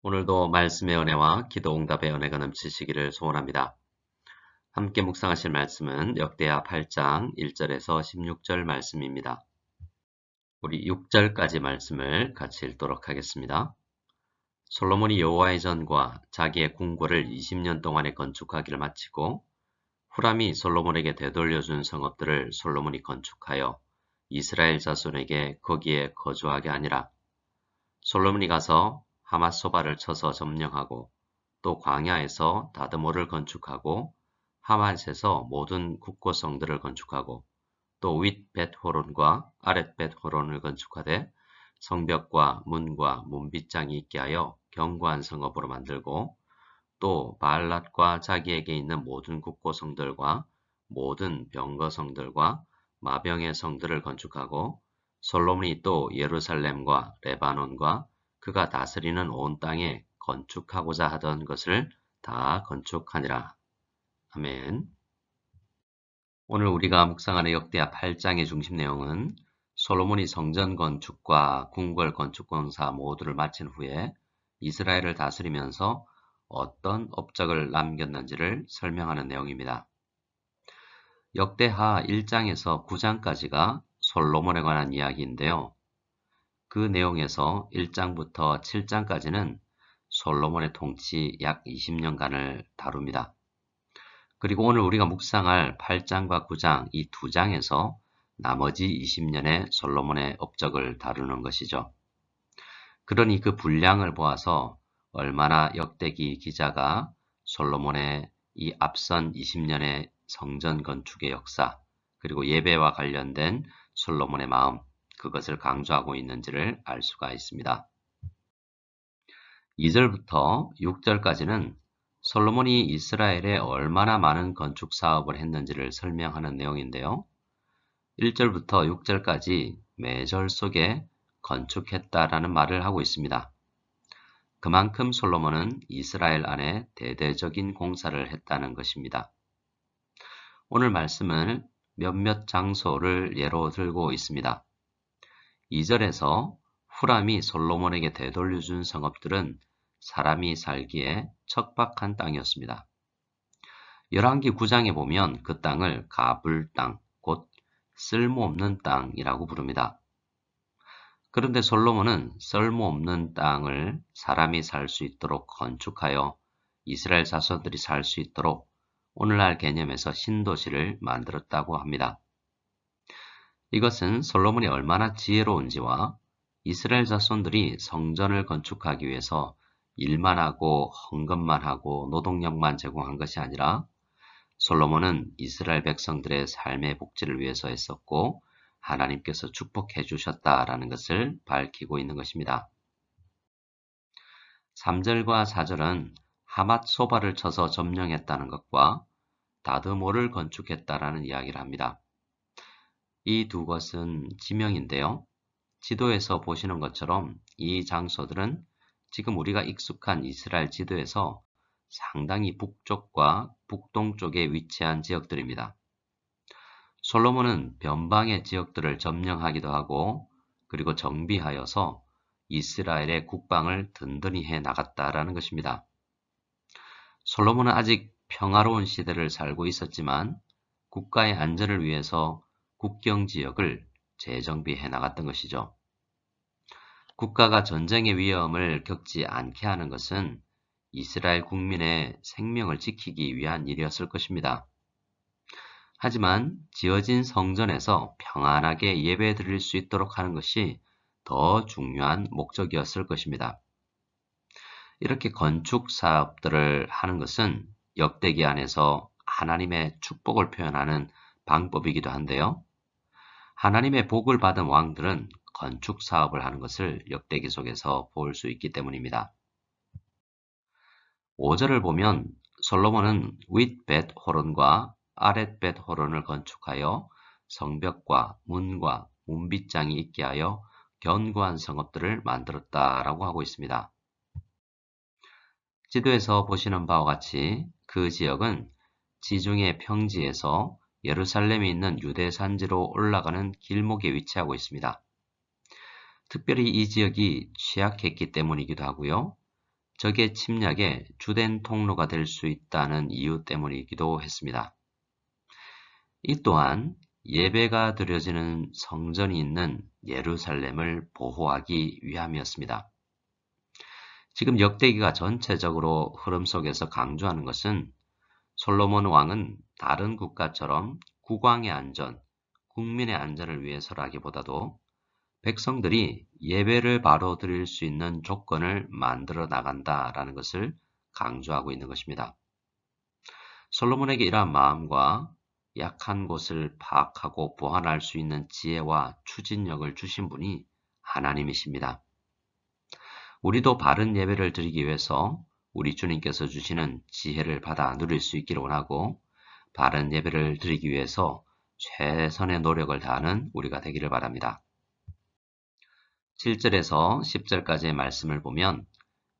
오늘도 말씀의 은혜와 기도 응답의 은혜가 넘치시기를 소원합니다. 함께 묵상하실 말씀은 역대하 8장 1절에서 16절 말씀입니다. 우리 6절까지 말씀을 같이 읽도록 하겠습니다. 솔로몬이 여호와의 전과 자기의 궁궐을 20년 동안에 건축하기를 마치고 후람이 솔로몬에게 되돌려준 성읍들을 솔로몬이 건축하여 이스라엘 자손에게 거기에 거주하게 하니라. 솔로몬이 가서 하맛소바를 쳐서 점령하고 또 광야에서 다드모를 건축하고 하맛에서 모든 국고성들을 건축하고 또 윗 벳호론과 아랫 벳호론을 건축하되 성벽과 문과 문빗장이 있게 하여 견고한 성읍으로 만들고 또 바알랏과 자기에게 있는 모든 국고성들과 모든 병거성들과 마병의 성들을 건축하고 솔로몬이 또 예루살렘과 레바논과 그가 다스리는 온 땅에 건축하고자 하던 것을 다 건축하니라. 아멘. 오늘 우리가 묵상하는 역대하 8장의 중심 내용은 솔로몬이 성전 건축과 궁궐 건축 공사 모두를 마친 후에 이스라엘을 다스리면서 어떤 업적을 남겼는지를 설명하는 내용입니다. 역대하 1장에서 9장까지가 솔로몬에 관한 이야기인데요. 그 내용에서 1장부터 7장까지는 솔로몬의 통치 약 20년간을 다룹니다. 그리고 오늘 우리가 묵상할 8장과 9장 이 두 장에서 나머지 20년의 솔로몬의 업적을 다루는 것이죠. 그러니 그 분량을 보아서 얼마나 역대기 기자가 솔로몬의 이 앞선 20년의 성전 건축의 역사 그리고 예배와 관련된 솔로몬의 마음 그것을 강조하고 있는지를 알 수가 있습니다. 2절부터 6절까지는 솔로몬이 이스라엘에 얼마나 많은 건축 사업을 했는지를 설명하는 내용인데요. 1절부터 6절까지 매절 속에 건축했다라는 말을 하고 있습니다. 그만큼 솔로몬은 이스라엘 안에 대대적인 공사를 했다는 것입니다. 오늘 말씀은 몇몇 장소를 예로 들고 있습니다. 2절에서 후람이 솔로몬에게 되돌려준 성읍들은 사람이 살기에 척박한 땅이었습니다. 열왕기 9장에 보면 그 땅을 가불 땅, 곧 쓸모없는 땅이라고 부릅니다. 그런데 솔로몬은 쓸모없는 땅을 사람이 살 수 있도록 건축하여 이스라엘 자손들이 살 수 있도록 오늘날 개념에서 신도시를 만들었다고 합니다. 이것은 솔로몬이 얼마나 지혜로운지와 이스라엘 자손들이 성전을 건축하기 위해서 일만 하고 헌금만 하고 노동력만 제공한 것이 아니라 솔로몬은 이스라엘 백성들의 삶의 복지를 위해서 했었고 하나님께서 축복해 주셨다라는 것을 밝히고 있는 것입니다. 3절과 4절은 하맛소바를 쳐서 점령했다는 것과 다드모를 건축했다라는 이야기를 합니다. 이 두 것은 지명인데요. 지도에서 보시는 것처럼 이 장소들은 지금 우리가 익숙한 이스라엘 지도에서 상당히 북쪽과 북동쪽에 위치한 지역들입니다. 솔로몬은 변방의 지역들을 점령하기도 하고 그리고 정비하여서 이스라엘의 국방을 든든히 해 나갔다라는 것입니다. 솔로몬은 아직 평화로운 시대를 살고 있었지만 국가의 안전을 위해서 국경 지역을 재정비해 나갔던 것이죠. 국가가 전쟁의 위험을 겪지 않게 하는 것은 이스라엘 국민의 생명을 지키기 위한 일이었을 것입니다. 하지만 지어진 성전에서 평안하게 예배 드릴 수 있도록 하는 것이 더 중요한 목적이었을 것입니다. 이렇게 건축 사업들을 하는 것은 역대기 안에서 하나님의 축복을 표현하는 방법이기도 한데요. 하나님의 복을 받은 왕들은 건축 사업을 하는 것을 역대기 속에서 볼 수 있기 때문입니다. 5절을 보면 솔로몬은 윗 벳호론과 아랫 벳호론을 건축하여 성벽과 문과 문빗장이 있게 하여 견고한 성읍들을 만들었다라고 하고 있습니다. 지도에서 보시는 바와 같이 그 지역은 지중해 평지에서 예루살렘이 있는 유대 산지로 올라가는 길목에 위치하고 있습니다. 특별히 이 지역이 취약했기 때문이기도 하고요. 적의 침략의 주된 통로가 될 수 있다는 이유 때문이기도 했습니다. 이 또한 예배가 드려지는 성전이 있는 예루살렘을 보호하기 위함이었습니다. 지금 역대기가 전체적으로 흐름 속에서 강조하는 것은 솔로몬 왕은 다른 국가처럼 국왕의 안전, 국민의 안전을 위해서라기보다도 백성들이 예배를 바로 드릴 수 있는 조건을 만들어 나간다라는 것을 강조하고 있는 것입니다. 솔로몬에게 이러한 마음과 약한 곳을 파악하고 보완할 수 있는 지혜와 추진력을 주신 분이 하나님이십니다. 우리도 바른 예배를 드리기 위해서 우리 주님께서 주시는 지혜를 받아 누릴 수 있기를 원하고 바른 예배를 드리기 위해서 최선의 노력을 다하는 우리가 되기를 바랍니다. 7절에서 10절까지의 말씀을 보면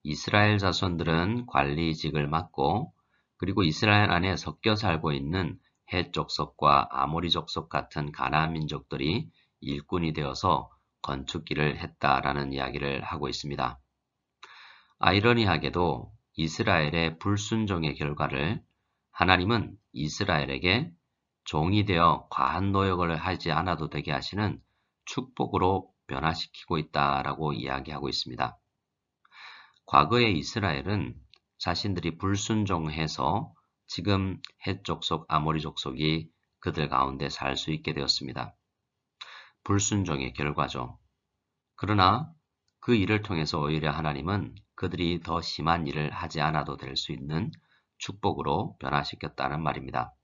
이스라엘 자손들은 관리직을 맡고 그리고 이스라엘 안에 섞여 살고 있는 헷 족속과 아모리 족속 같은 가나안 민족들이 일꾼이 되어서 건축기를 했다라는 이야기를 하고 있습니다. 아이러니하게도 이스라엘의 불순종의 결과를 하나님은 이스라엘에게 종이 되어 과한 노역을 하지 않아도 되게 하시는 축복으로 변화시키고 있다라고 이야기하고 있습니다. 과거의 이스라엘은 자신들이 불순종해서 지금 헷 족속, 아모리 족속이 그들 가운데 살 수 있게 되었습니다. 불순종의 결과죠. 그러나 그 일을 통해서 오히려 하나님은 그들이 더 심한 일을 하지 않아도 될 수 있는 축복으로 변화시켰다는 말입니다.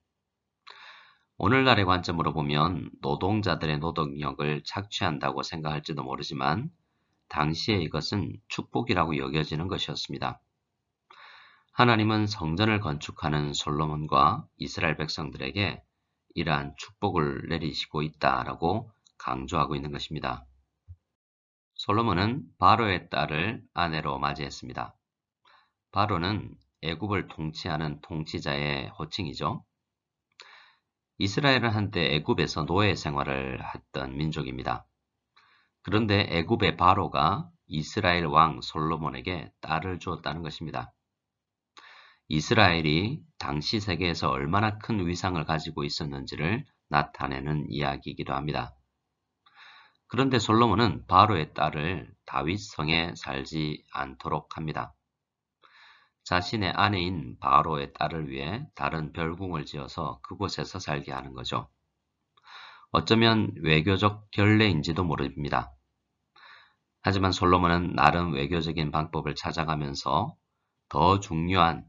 오늘날의 관점으로 보면 노동자들의 노동력을 착취한다고 생각할지도 모르지만 당시에 이것은 축복이라고 여겨지는 것이었습니다. 하나님은 성전을 건축하는 솔로몬과 이스라엘 백성들에게 이러한 축복을 내리시고 있다라고 강조하고 있는 것입니다. 솔로몬은 바로의 딸을 아내로 맞이했습니다. 바로는 애굽을 통치하는 통치자의 호칭이죠. 이스라엘은 한때 애굽에서 노예 생활을 했던 민족입니다. 그런데 애굽의 바로가 이스라엘 왕 솔로몬에게 딸을 주었다는 것입니다. 이스라엘이 당시 세계에서 얼마나 큰 위상을 가지고 있었는지를 나타내는 이야기이기도 합니다. 그런데 솔로몬은 바로의 딸을 다윗 성에 살지 않도록 합니다. 자신의 아내인 바로의 딸을 위해 다른 별궁을 지어서 그곳에서 살게 하는 거죠. 어쩌면 외교적 결례인지도 모릅니다. 하지만 솔로몬은 나름 외교적인 방법을 찾아가면서 더 중요한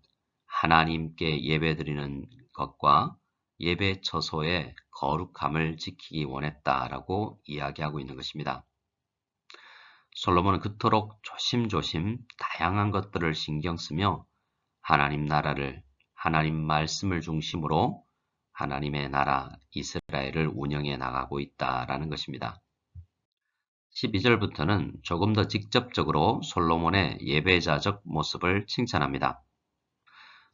하나님께 예배드리는 것과 예배 처소의 거룩함을 지키기 원했다라고 이야기하고 있는 것입니다. 솔로몬은 그토록 조심조심 다양한 것들을 신경 쓰며 하나님 나라를, 하나님 말씀을 중심으로 하나님의 나라 이스라엘을 운영해 나가고 있다라는 것입니다. 12절부터는 조금 더 직접적으로 솔로몬의 예배자적 모습을 칭찬합니다.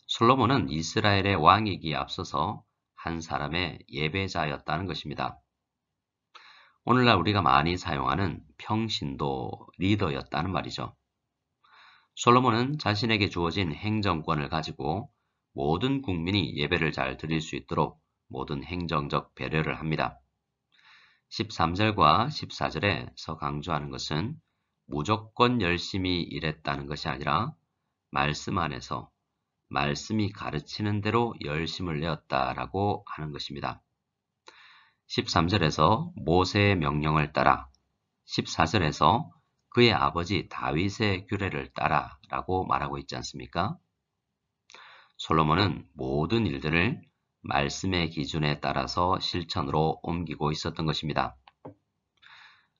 솔로몬은 이스라엘의 왕이기에 앞서서 한 사람의 예배자였다는 것입니다. 오늘날 우리가 많이 사용하는 평신도 리더였다는 말이죠. 솔로몬은 자신에게 주어진 행정권을 가지고 모든 국민이 예배를 잘 드릴 수 있도록 모든 행정적 배려를 합니다. 13절과 14절에서 강조하는 것은 무조건 열심히 일했다는 것이 아니라 말씀 안에서 말씀이 가르치는 대로 열심을 내었다라고 하는 것입니다. 13절에서 모세의 명령을 따라 14절에서 그의 아버지 다윗의 규례를 따라 라고 말하고 있지 않습니까? 솔로몬은 모든 일들을 말씀의 기준에 따라서 실천으로 옮기고 있었던 것입니다.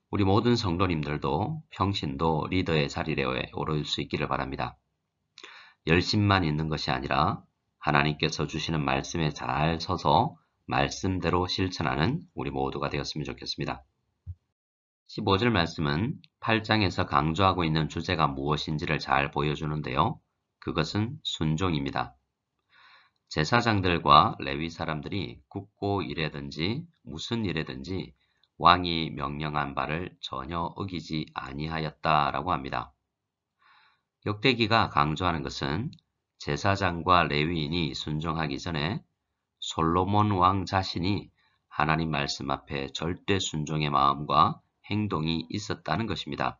우리 모든 성도님들도 평신도 리더의 자리에 오를 수 있기를 바랍니다. 열심만 있는 것이 아니라 하나님께서 주시는 말씀에 잘 서서 말씀대로 실천하는 우리 모두가 되었으면 좋겠습니다. 15절 말씀은 8장에서 강조하고 있는 주제가 무엇인지를 잘 보여주는데요. 그것은 순종입니다. 제사장들과 레위 사람들이 굳고 일하든지 무슨 일이든지 왕이 명령한 바를 전혀 어기지 아니하였다라고 합니다. 역대기가 강조하는 것은 제사장과 레위인이 순종하기 전에 솔로몬 왕 자신이 하나님 말씀 앞에 절대 순종의 마음과 행동이 있었다는 것입니다.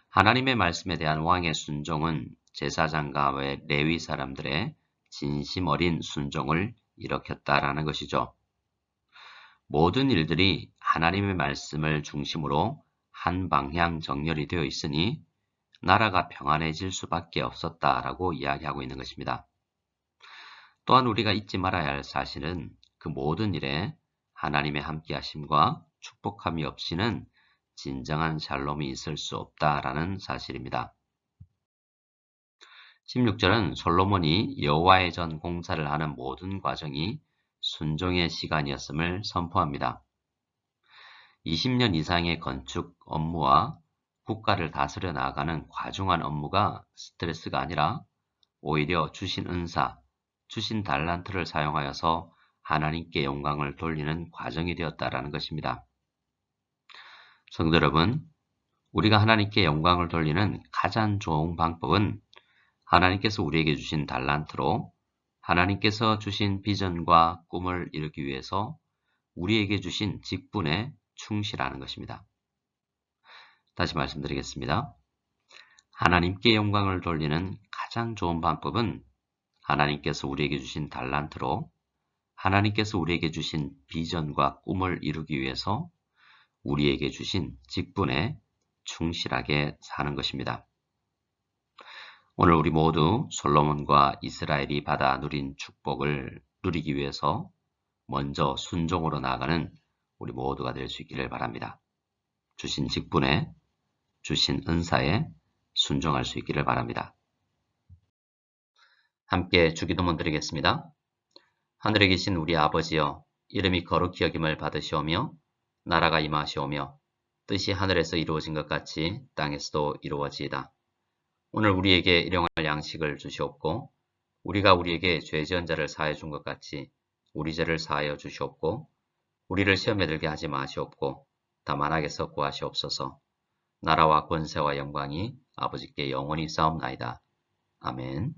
하나님의 말씀에 대한 왕의 순종은 제사장과 레위 사람들의 진심 어린 순종을 일으켰다라는 것이죠. 모든 일들이 하나님의 말씀을 중심으로 한 방향 정렬이 되어 있으니 나라가 평안해질 수밖에 없었다라고 이야기하고 있는 것입니다. 또한 우리가 잊지 말아야 할 사실은 그 모든 일에 하나님의 함께하심과 축복함이 없이는 진정한 샬롬이 있을 수 없다라는 사실입니다. 16절은 솔로몬이 여호와의 전 공사를 하는 모든 과정이 순종의 시간이었음을 선포합니다. 20년 이상의 건축 업무와 국가를 다스려 나아가는 과중한 업무가 스트레스가 아니라 오히려 주신 은사, 주신 달란트를 사용하여서 하나님께 영광을 돌리는 과정이 되었다라는 것입니다. 성도 여러분, 우리가 하나님께 영광을 돌리는 가장 좋은 방법은 하나님께서 우리에게 주신 달란트로 하나님께서 주신 비전과 꿈을 이루기 위해서 우리에게 주신 직분에 충실하는 것입니다. 다시 말씀드리겠습니다. 하나님께 영광을 돌리는 가장 좋은 방법은 하나님께서 우리에게 주신 달란트로 하나님께서 우리에게 주신 비전과 꿈을 이루기 위해서 우리에게 주신 직분에 충실하게 사는 것입니다. 오늘 우리 모두 솔로몬과 이스라엘이 받아 누린 축복을 누리기 위해서 먼저 순종으로 나아가는 우리 모두가 될 수 있기를 바랍니다. 주신 직분에, 주신 은사에 순종할 수 있기를 바랍니다. 함께 주기도문 드리겠습니다. 하늘에 계신 우리 아버지여, 이름이 거룩히 여김을 받으시오며 나라가 임하시오며 뜻이 하늘에서 이루어진 것 같이 땅에서도 이루어지이다. 오늘 우리에게 일용할 양식을 주시옵고 우리가 우리에게 죄 지은 자를 사하여 준 것 같이 우리 죄를 사하여 주시옵고 우리를 시험에 들게 하지 마시옵고 다만 악에서 구하시옵소서. 나라와 권세와 영광이 아버지께 영원히 싸움나이다. 아멘.